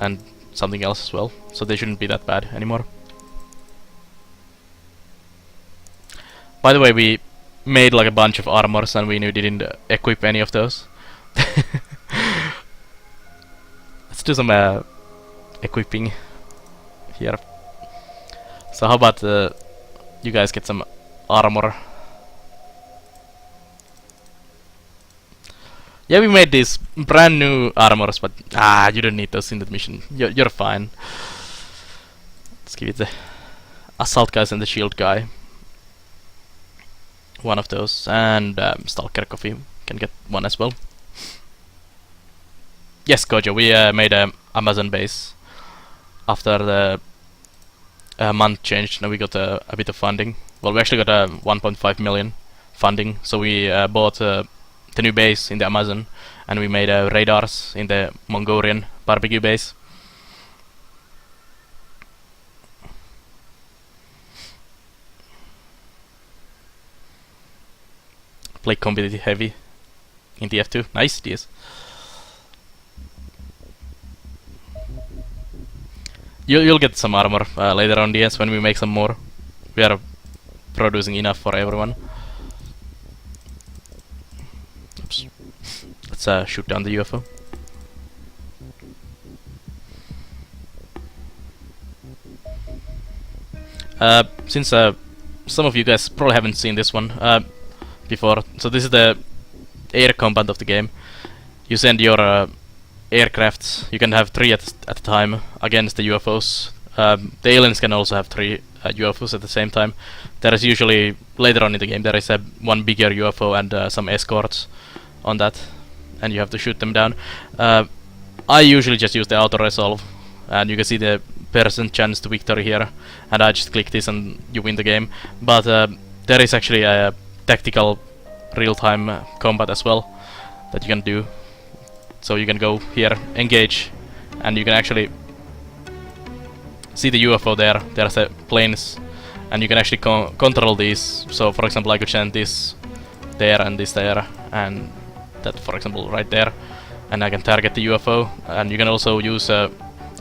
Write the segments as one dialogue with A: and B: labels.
A: and something else as well, so they shouldn't be that bad anymore. By the way, we made like a bunch of armors and we didn't equip any of those. Let's do some equipping here. So how about you guys get some armor? Yeah, we made these brand new armors, but you don't need those in the mission. You're fine. Let's give it the assault guys and the shield guy. One of those, and Stalker Coffee can get one as well. Yes, Gojo, we made a Amazon base after the month changed. Now we got a bit of funding. Well, we actually got 1.5 million funding, so we bought the new base in the Amazon, and we made radars in the Mongolian barbecue base. Play competitive heavy in the F2. Nice, DS. You'll get some armor later on, DS, when we make some more. We are producing enough for everyone. Oops. Let's shoot down the UFO. Since some of you guys probably haven't seen this one before, so this is the air combat of the game. You send your aircrafts. You can have 3 at a time against the UFOs. The aliens can also have 3 UFOs at the same time. There is usually later on in the game there is one bigger UFO and some escorts on that, and you have to shoot them down. I usually just use the auto resolve, and you can see the percent chance to victory here, and I just click this and you win the game. But there is actually a tactical real-time combat as well that you can do. So you can go here, engage, and you can actually see the UFO there. There's the planes, and you can actually control these. So for example, I could send this there and this there, and that for example right there, and I can target the UFO. And you can also use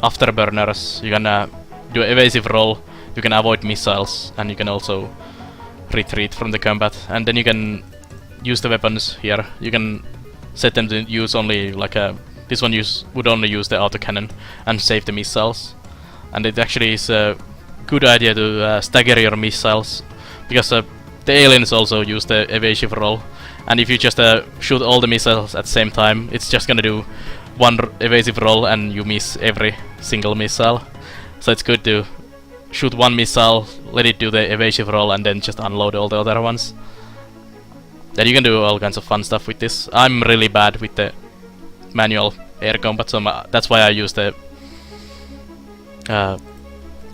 A: afterburners. You can do evasive roll, you can avoid missiles, and you can also retreat from the combat. And then you can use the weapons here. You can set them to use only like this one would only use the autocannon and save the missiles. And it actually is a good idea to stagger your missiles, because the aliens also use the evasive roll, and if you just shoot all the missiles at the same time, it's just gonna do one evasive roll and you miss every single missile. So it's good to shoot one missile, let it do the evasive roll, and then just unload all the other ones. Then you can do all kinds of fun stuff with this. I'm really bad with the manual air combat, so that's why I use the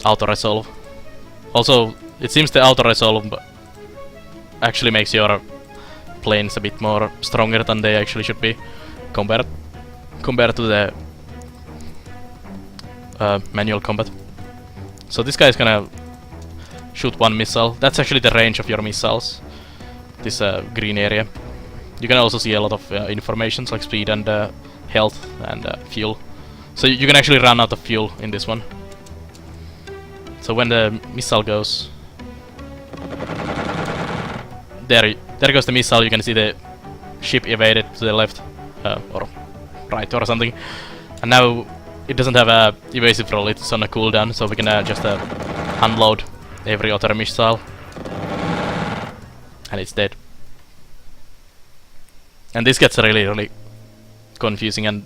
A: auto resolve. Also, it seems the auto resolve actually makes your planes a bit more stronger than they actually should be compared to the manual combat. So this guy is gonna shoot one missile. That's actually the range of your missiles, this green area. You can also see a lot of information like speed and health and fuel. So you can actually run out of fuel in this one. So when the missile goes, there goes the missile. You can see the ship evaded to the left or right or something. And now it doesn't have a evasive roll, it's on a cooldown, so we can just unload every other missile, and it's dead. And this gets really confusing and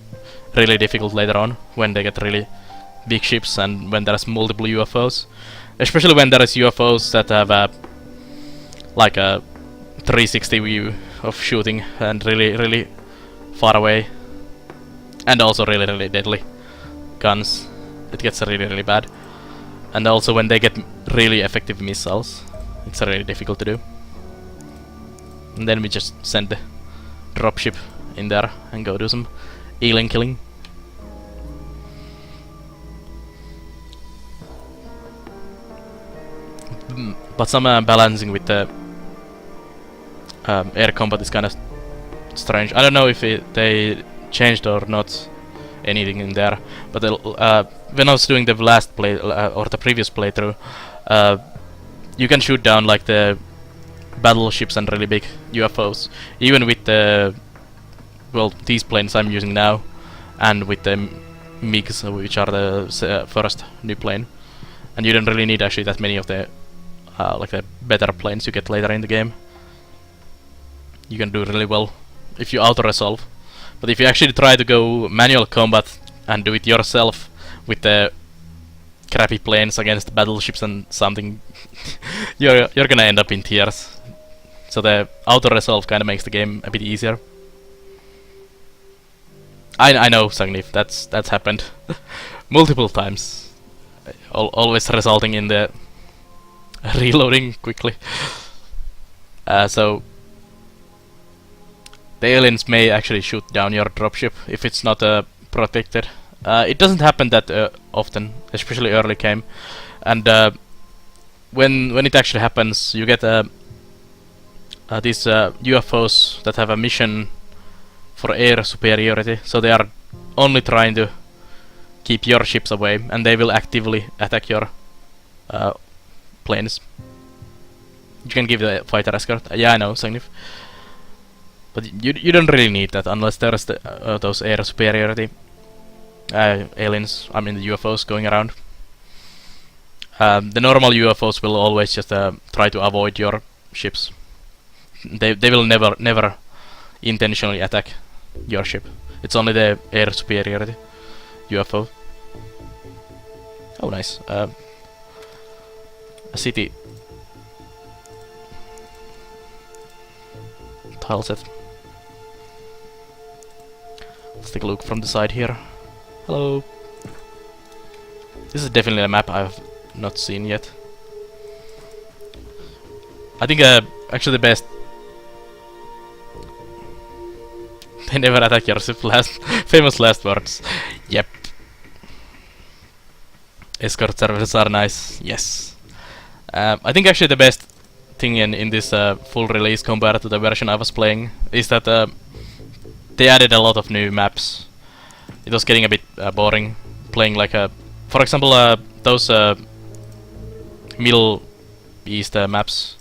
A: really difficult later on when they get really big ships and when there's multiple UFOs, especially when there is UFOs that have like a 360 view of shooting and really far away, and also really deadly guns. It gets really bad. And also when they get really effective missiles, it's really difficult to do. And then we just send the dropship in there and go do some alien killing. But some balancing with the air combat is kind of strange. I don't know if they changed or not anything in there. But when I was doing the last play or the previous playthrough, you can shoot down like the battleships and really big UFOs, even with the these planes I'm using now, and with the MiGs, which are the first new plane. And you don't really need actually that many of the like the better planes you get later in the game. You can do really well if you auto-resolve. But if you actually try to go manual combat and do it yourself with the crappy planes against battleships and something, you're gonna end up in tears. So the auto-resolve kind of makes the game a bit easier. I know, Sagnif, that's happened multiple times, always resulting in the reloading quickly. So the aliens may actually shoot down your dropship if it's not protected. It doesn't happen that often, especially early game. And when it actually happens, you get these UFOs that have a mission for air superiority, so they are only trying to keep your ships away, and they will actively attack your planes. You can give the fighter escort. Yeah, I know, Sagnif. But you don't really need that unless there's those air superiority aliens, I mean the UFOs going around. The normal UFOs will always just try to avoid your ships. They will never intentionally attack your ship. It's only the air superiority UFO. Oh, nice. A city tile set. Let's take a look from the side here. Hello. This is definitely a map I've not seen yet. I think actually the best. They never attack your ship. Famous last words. Yep. Escort services are nice. Yes. I think actually the best thing in this full release compared to the version I was playing is that they added a lot of new maps. It was getting a bit boring playing like for example, those Middle East maps.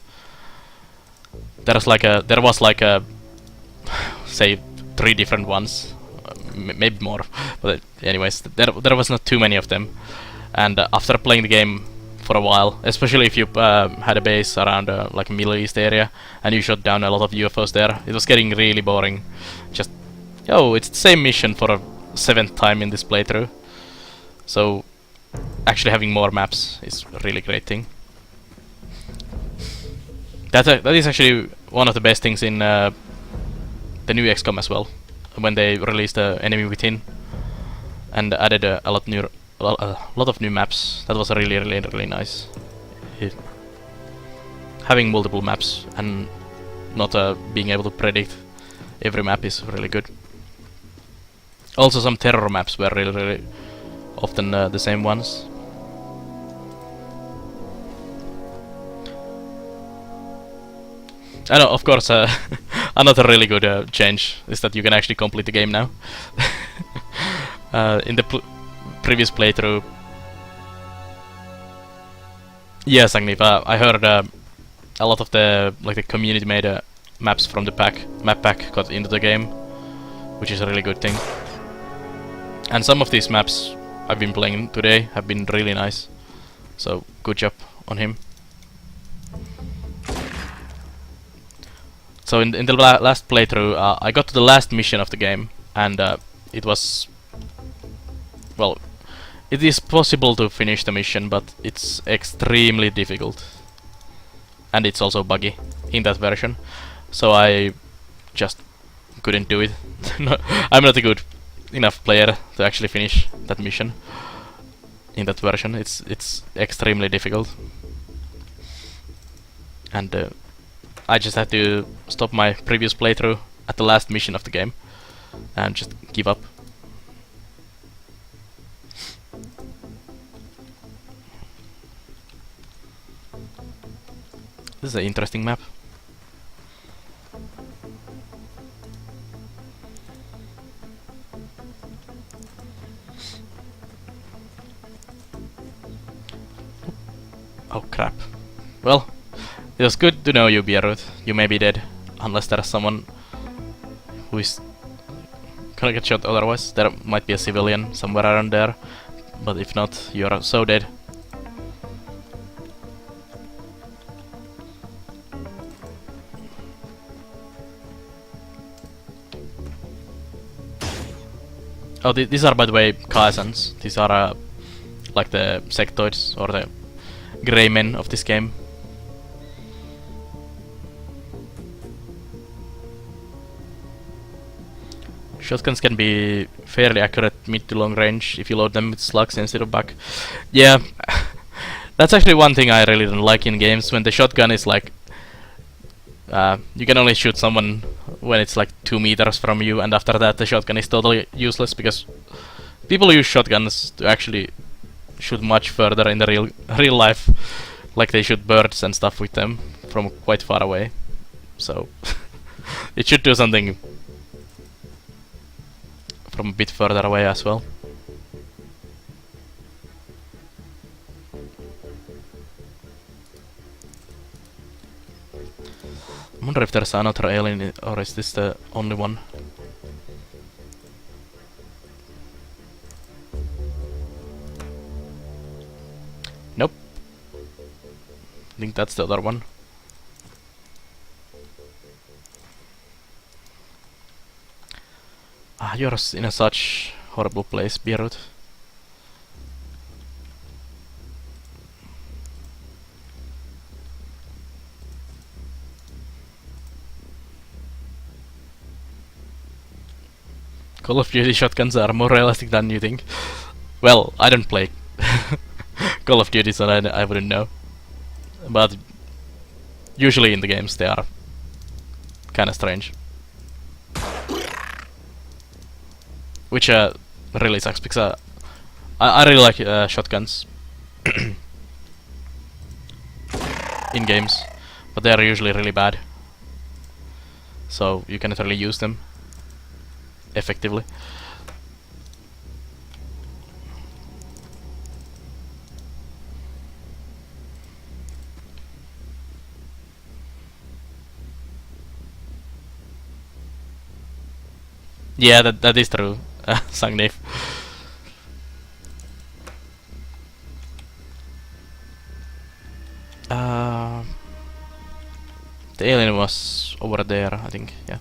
A: There was like a say 3 different ones, maybe more. But anyways, there was not too many of them. And after playing the game for a while, especially if you had a base around like Middle East area and you shot down a lot of UFOs there, it was getting really boring. Just, it's the same mission for a 7th time in this playthrough. So actually having more maps is a really great thing. That is actually one of the best things in the new XCOM as well, when they released Enemy Within and added a lot of new maps. That was really nice. Having multiple maps and not being able to predict every map is really good. Also, some terror maps were really often the same ones. I know, of course, another really good change is that you can actually complete the game now. In the previous playthrough, yes, Agnif, I heard a lot of the community made maps from the map pack got into the game, which is a really good thing. And some of these maps I've been playing today have been really nice, so good job on him. So in the last playthrough, I got to the last mission of the game, and it was, well, it is possible to finish the mission, but it's extremely difficult, and it's also buggy in that version. So I just couldn't do it. I'm not a good enough player to actually finish that mission in that version. It's extremely difficult, and I just had to stop my previous playthrough at the last mission of the game and just give up. This is an interesting map. Oh crap. Well, it was good to know you, Bierut. You may be dead, unless there's someone who is gonna get shot otherwise. There might be a civilian somewhere around there, but if not, you're so dead. Oh, these are, by the way, Kazans. These are like the sectoids or the grey men of this game. Shotguns can be fairly accurate mid to long range if you load them with slugs instead of buck. Yeah, that's actually one thing I really don't like in games, when the shotgun is like you can only shoot someone when it's like 2 meters from you, and after that the shotgun is totally useless, because people use shotguns to actually shoot much further in the real life, like they shoot birds and stuff with them from quite far away. So it should do something from a bit further away as well. I wonder if there's another alien, or is this the only one? Nope. I think that's the other one. Ah, you're in a such horrible place, Bierut. Call of Duty shotguns are more realistic than you think. Well, I don't play Call of Duty, so I wouldn't know. But usually in the games they are kinda strange. Which really sucks, because I really like shotguns in games, but they are usually really bad, so you cannot really use them effectively. Yeah, that is true, Sangnif. The alien was over there, I think, yeah.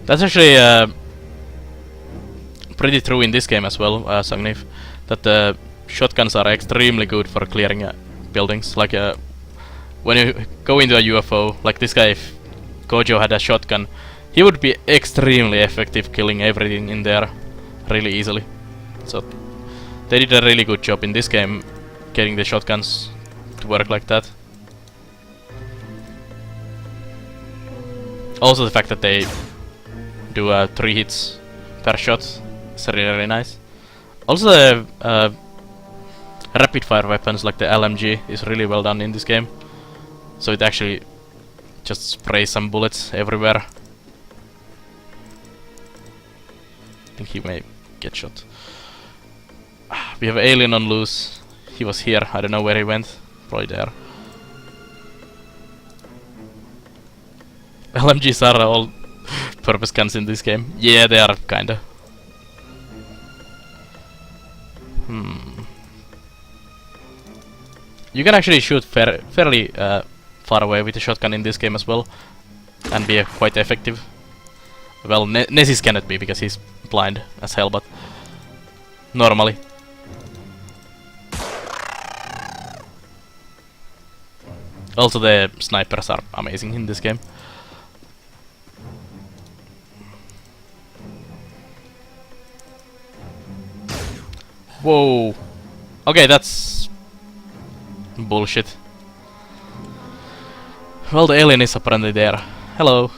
A: That's actually pretty true in this game as well, Sangnif, that the shotguns are extremely good for clearing buildings. Like when you go into a UFO, like this guy, if Gojo had a shotgun, he would be extremely effective killing everything in there really easily. So they did a really good job in this game getting the shotguns to work like that. Also the fact that they do 3 hits per shot is really nice. Also the rapid fire weapons like the LMG is really well done in this game. So it actually just sprays some bullets everywhere. I think he may get shot. We have an alien on loose. He was here, I don't know where he went. Probably there. LMGs are all purpose guns in this game. Yeah, they are kinda. You can actually shoot fairly far away with the shotgun in this game as well, and be quite effective. Well, Nesis cannot be because he's blind as hell, but normally. Also the snipers are amazing in this game. Whoa. Okay, that's bullshit. Well, the alien is apparently there. Hello.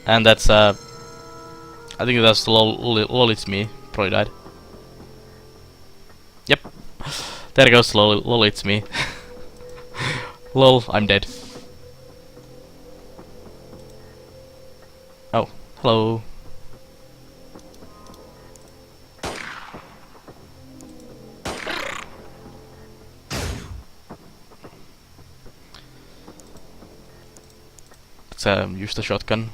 A: And that's I think that's lol it's me. Probably died. Yep. There goes lol it's me. Lol, I'm dead. Oh, hello. Let's use the shotgun.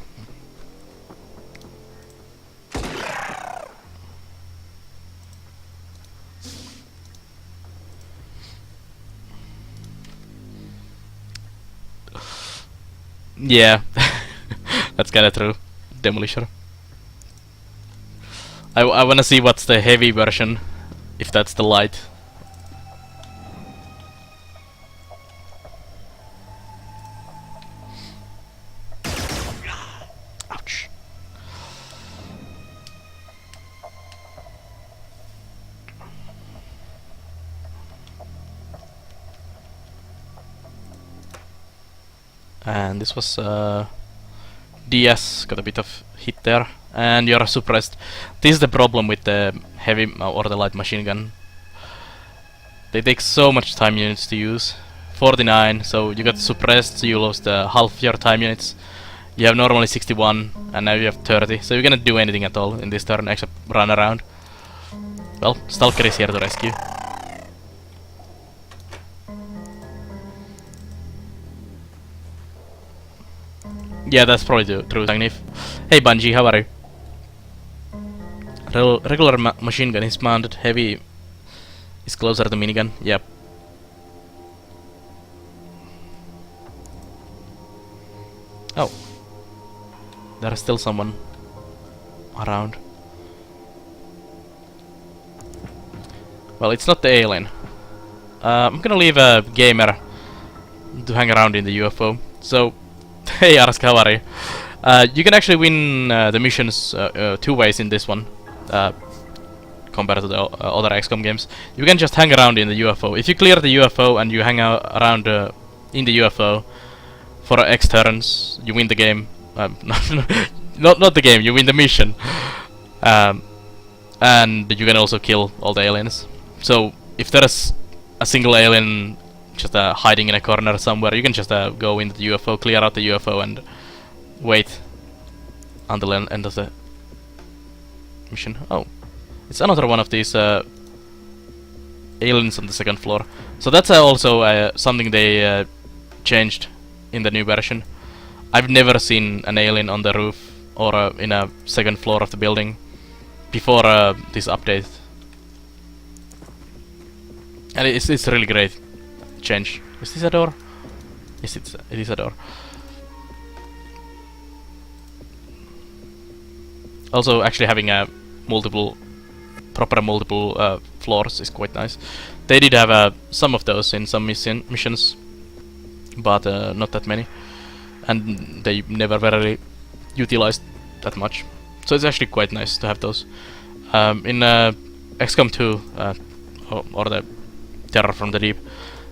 A: Yeah, that's kinda true. Demolisher. I wanna see what's the heavy version, if that's the light. Ouch. And this was DS, got a bit of hit there, and you're suppressed. This is the problem with the heavy or the light machine gun. They take so much time units to use. 49, so you got suppressed, so you lost half your time units. You have normally 61, and now you have 30, so you cannot do anything at all in this turn except run around. Well, Stalker is here to rescue. Yeah, that's probably true, Tagnif. Hey Bungie, how are you? Regular machine gun is mounted, heavy is closer to minigun, yep. Oh. There's still someone around. Well, it's not the alien. I'm gonna leave a gamer to hang around in the UFO. So, hey Arask, how are you? You can actually win the missions two ways in this one, compared to the other XCOM games. You can just hang around in the UFO. If you clear the UFO and you hang out around in the UFO for X turns, you win the game. Not the game, you win the mission. And you can also kill all the aliens. So if there's a single alien just hiding in a corner somewhere, you can just go into the UFO, clear out the UFO, and wait until the end of the mission. Oh, it's another one of these aliens on the second floor. So that's also something they changed in the new version. I've never seen an alien on the roof or in a second floor of the building before this update. And it's a really great change. Is this a door? Yes, it is a door. Also, actually having a proper multiple floors is quite nice. They did have some of those in some missions, but not that many, and they never really utilized that much. So it's actually quite nice to have those. In XCOM 2 or the Terror from the Deep,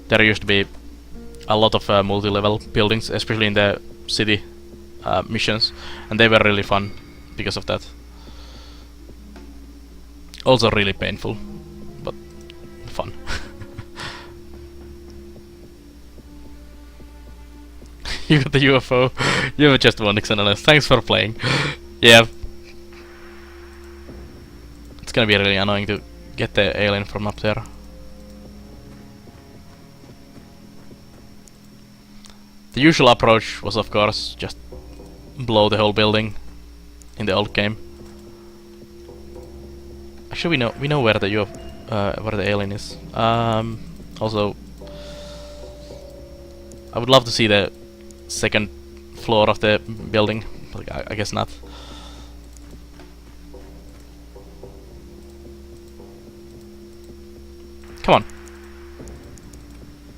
A: there used to be a lot of multi-level buildings, especially in the city missions, and they were really fun because of that. Also really painful, but fun. You got the UFO. You have just won Xenonauts. Thanks for playing. Yeah. It's gonna be really annoying to get the alien from up there. The usual approach was, of course, just blow the whole building in the old game. Actually, we know where the alien is. Also, I would love to see the second floor of the building, but I guess not. Come on,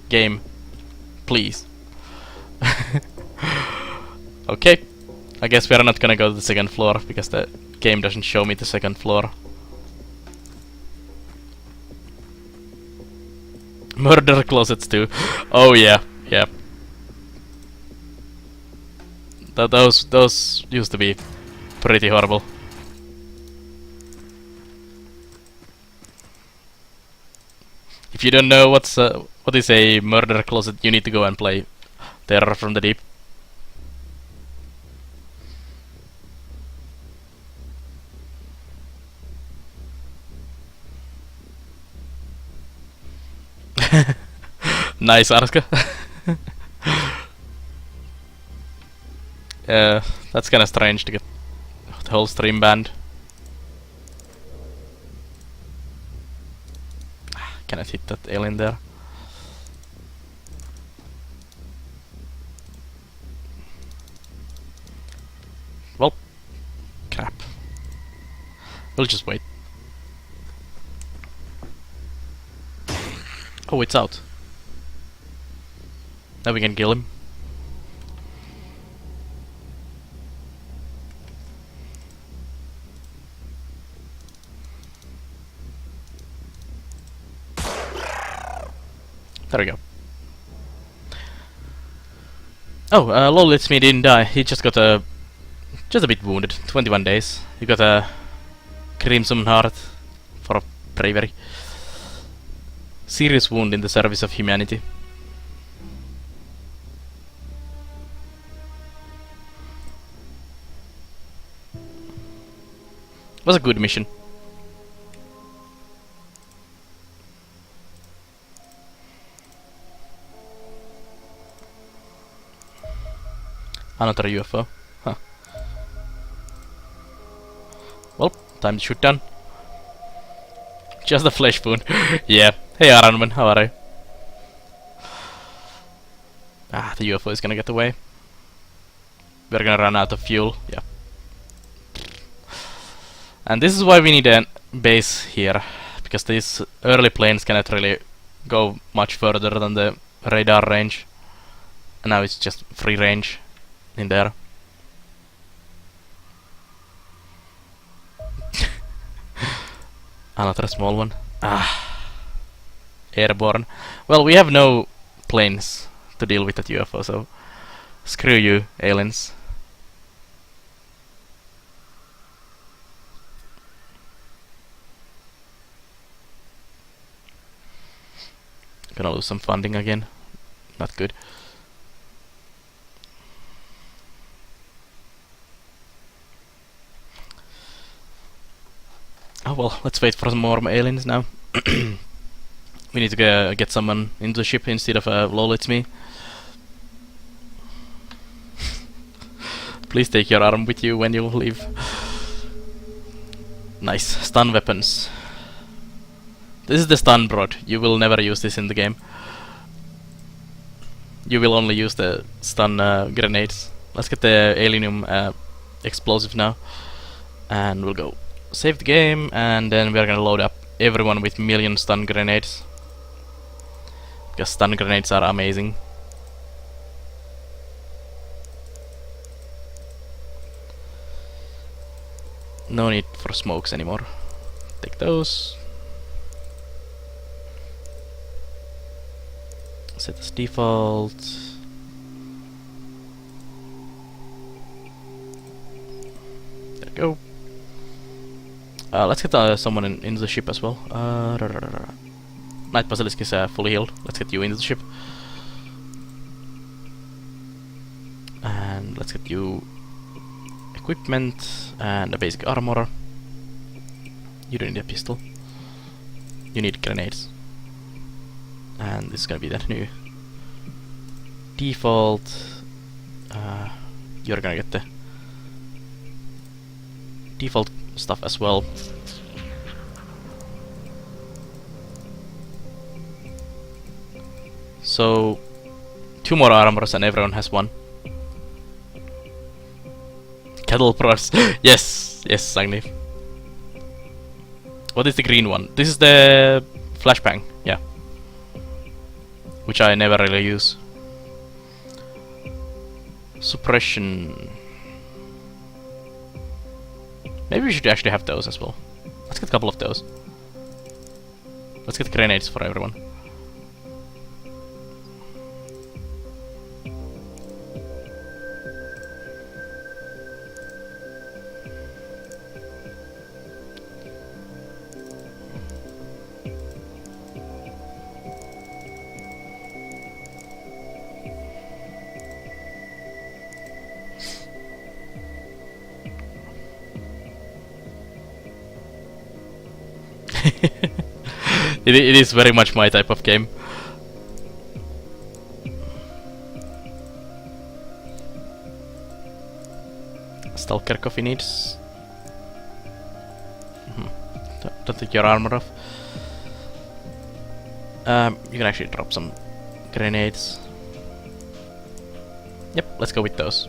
A: game, please. Okay, I guess we're not gonna go to the second floor because the game doesn't show me the second floor. Murder closets too. Oh yeah, yeah. Those used to be pretty horrible. If you don't know what's What is a murder closet? You need to go and play Terror from the Deep. Nice, Arska. That's kinda strange to get the whole stream banned. Cannot hit that alien there. Well, crap. We'll just wait. Oh, it's out. Now we can kill him. There we go. Oh, Lolitsme didn't die. He just got just a bit wounded. 21 days. He got a Crimson Heart for bravery. Serious wound in the service of humanity. Was a good mission. Another UFO. Huh. Well, time to shoot down. Just a flesh wound. Yeah. Hey Ironman, how are you? Ah, the UFO is gonna get away. We're gonna run out of fuel. Yeah. And this is why we need a base here, because these early planes cannot really go much further than the radar range. And now it's just free range in there. Another small one. Ah. Airborne. Well, we have no planes to deal with that UFO, so screw you, aliens. Gonna lose some funding again. Not good. Oh well, let's wait for some more aliens now. We need to get someone into the ship instead of Lolitsme. Please take your arm with you when you leave. Nice. Stun weapons. This is the stun rod. You will never use this in the game. You will only use the stun grenades. Let's get the alien explosive now. And we'll go save the game, and then we're gonna load up everyone with million stun grenades. Because stun grenades are amazing. No need for smokes anymore. Take those. Set as default. There we go. Let's get someone into the ship as well. Night Basilisk is fully healed. Let's get you into the ship. And let's get you equipment and a basic armor. You don't need a pistol. You need grenades. And this is gonna be that new default. You're gonna get the default stuff as well. So 2 more armors and everyone has 1. Cattle prods. Yes, yes, Sagnif. What is the green one? This is the flashbang, yeah. Which I never really use. Suppression. Maybe we should actually have those as well. Let's get a couple of those. Let's get grenades for everyone. it is very much my type of game. Stalker coffee needs. Don't take your armor off. You can actually drop some grenades. Yep, let's go with those.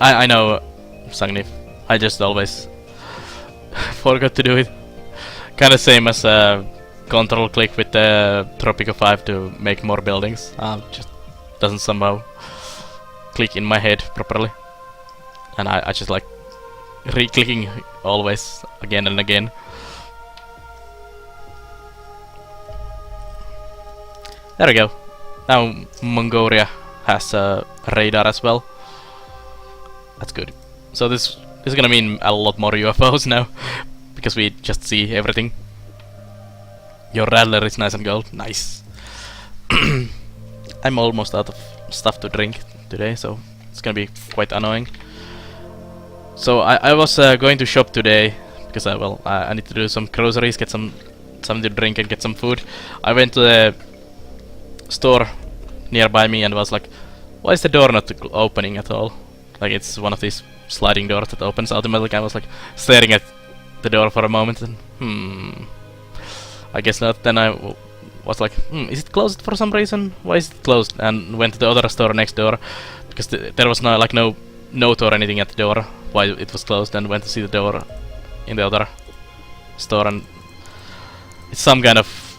A: I know, Sangnif. I just always forgot to do it. Kinda same as control click with the Tropico 5 to make more buildings. Just doesn't somehow click in my head properly. And I just like re-clicking always again and again. There we go. Now Mongolia has a radar as well. That's good. So this is gonna mean a lot more UFOs now, because we just see everything. Your Rattler is nice and gold. Nice. I'm almost out of stuff to drink today, so it's gonna be quite annoying. So I was going to shop today because I need to do some groceries, get something to drink and get some food. I went to the store nearby me and was like, why is the door not opening at all? Like, it's one of these sliding doors that opens automatically. I was like staring at the door for a moment and I guess not. Then I was like, is it closed for some reason? Why is it closed? And went to the other store next door because there was no note or anything at the door why it was closed, and went to see the door in the other store, and it's some kind of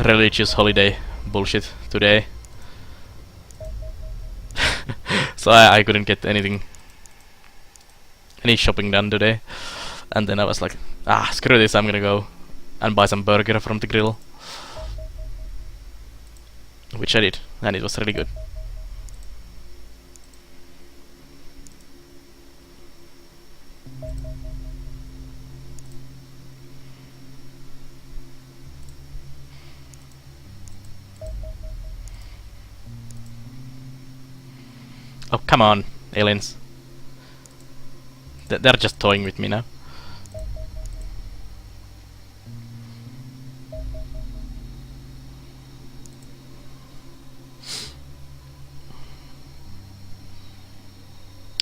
A: religious holiday bullshit today. So I couldn't get any shopping done today, and then I was like, screw this, I'm gonna go and buy some burger from the grill, which I did, and it was really good. Oh, come on, aliens. They're just toying with me now.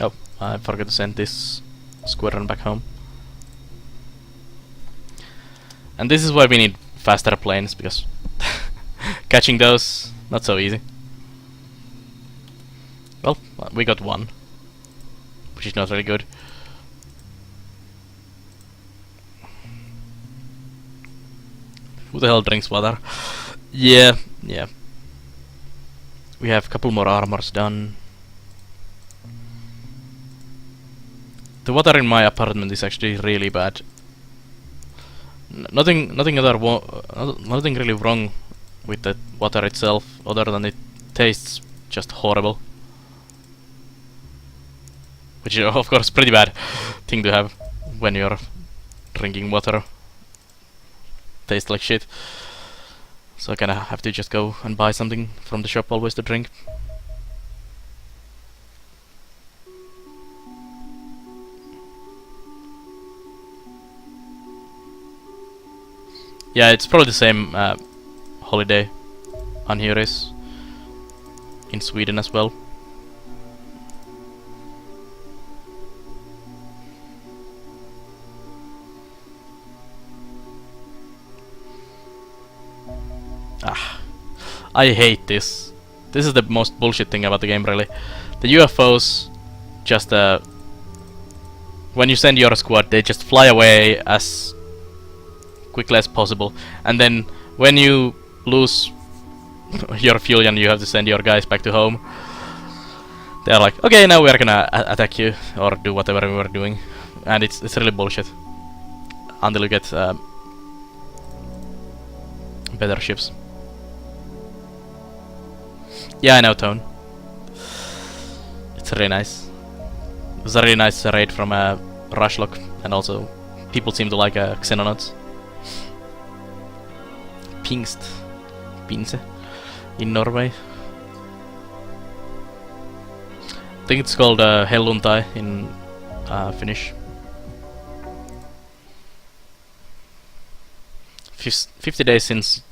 A: Oh, I forgot to send this squadron back home. And this is why we need faster planes, because catching those, not so easy. Well, we got one, which is not very good. Who the hell drinks water? Yeah. We have a couple more armors done. The water in my apartment is actually really bad. Nothing really wrong with the water itself, other than it tastes just horrible. Which is of course pretty bad thing to have when you're drinking water. Tastes like shit. So I kinda have to just go and buy something from the shop always to drink. Yeah, it's probably the same holiday on here is in Sweden as well. I hate this. This is the most bullshit thing about the game, really. The UFOs just when you send your squad, they just fly away as quickly as possible, and then when you lose your fuel and you have to send your guys back to home, they're like, okay, now we're gonna attack you or do whatever we were doing, and it's really bullshit until you get better ships. Yeah, I know, Tone. It's really nice. It was a really nice raid from Rushlock, and also people seem to like Xenonauts. Pinse in Norway. think it's called helluntai in Finnish. 50 days since